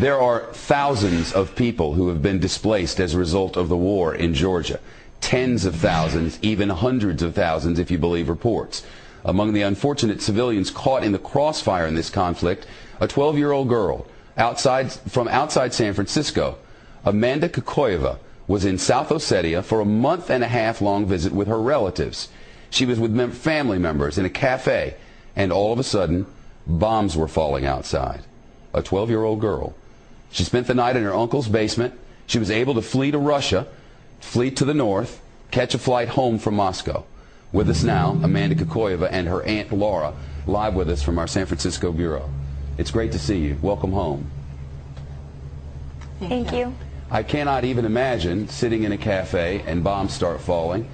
There are thousands of people who have been displaced as a result of the war in Georgia. Tens of thousands, even hundreds of thousands if you believe reports. Among the unfortunate civilians caught in the crossfire in this conflict, a 12-year-old girl from outside San Francisco. Amanda Kokoyeva was in South Ossetia for a month-and-a-half-long visit with her relatives. She was with family members in a cafe, and all of a sudden, bombs were falling outside. A 12-year-old girl. She spent the night in her uncle's basement. She was able to flee to Russia, flee to the north, catch a flight home from Moscow. With us now, Amanda Kokoyeva and her aunt Laura, live with us from our San Francisco bureau. It's great to see you. Welcome home. Thank you. I cannot even imagine sitting in a cafe and bombs start falling.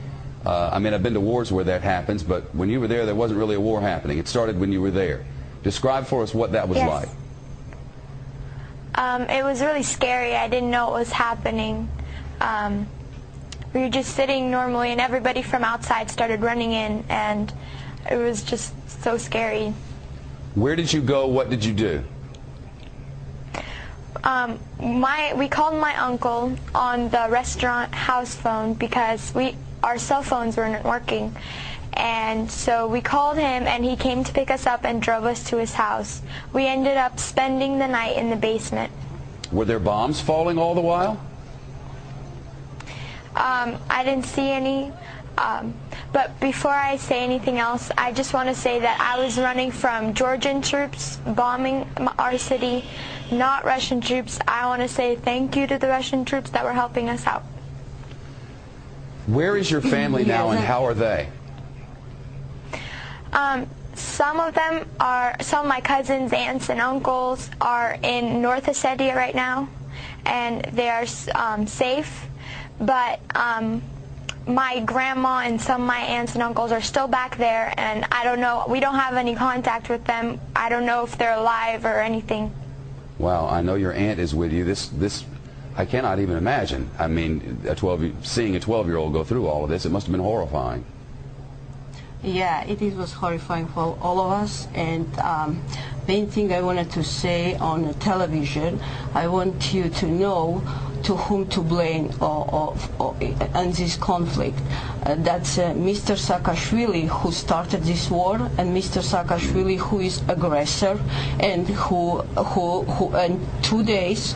I mean, I've been to wars where that happens, but when you were there wasn't really a war happening. It started when you were there. Describe for us what that was like. It was really scary. I didn't know what was happening. We were just sitting normally, and everybody from outside started running in, and it was just so scary. Where did you go? What did you do? We called my uncle on the restaurant house phone because our cell phones weren't working. And so we called him, and he came to pick us up and drove us to his house. We ended up spending the night in the basement. Were there bombs falling all the while? I didn't see any. But before I say anything else, I just want to say that I was running from Georgian troops bombing our city, not Russian troops. I want to say thank you to the Russian troops that were helping us out. Where is your family now, and how are they? Some of my cousins, aunts, and uncles are in North Ossetia right now, and they are safe. But my grandma and some of my aunts and uncles are still back there, and I don't know. We don't have any contact with them. I don't know if they're alive or anything. Wow, I know your aunt is with you. This I cannot even imagine. I mean, seeing a 12-year-old go through all of this, it must have been horrifying. Yeah, it was horrifying for all of us. And main thing I wanted to say on the television, I want you to know to whom to blame on this conflict. That's Mr. Saakashvili, who started this war, and Mr. Saakashvili, who is aggressor, and who in 2 days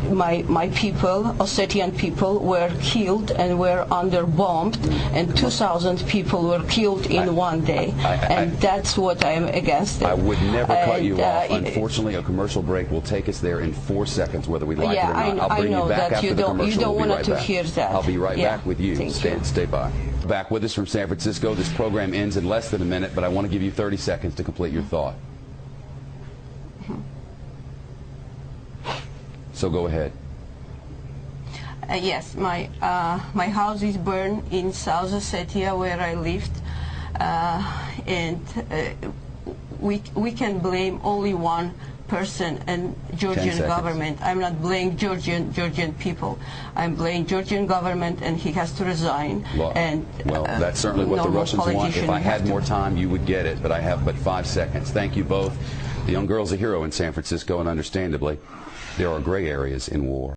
my people, Ossetian people, were killed and were under bombed, and 2,000 people were killed in 1 day. And that's what I am against. I would never cut you off. Unfortunately, a commercial break will take us there in 4 seconds, whether we like it or not. I'll bring you back after the commercial. You don't want to hear that. I'll be right back with you. Stay by. Back with us from San Francisco. This program ends in less than a minute, but I want to give you 30 seconds to complete your thought. So go ahead. Yes, my house is burned in South Ossetia, where I lived, and we can blame only one person, and Georgian government. I'm not blaming Georgian people. I'm blaming Georgian government, and he has to resign. Well, that's certainly what the Russians want. If I had more time, you would get it, but I have but 5 seconds. Thank you both. The young girl's a hero in San Francisco, and understandably, there are gray areas in war.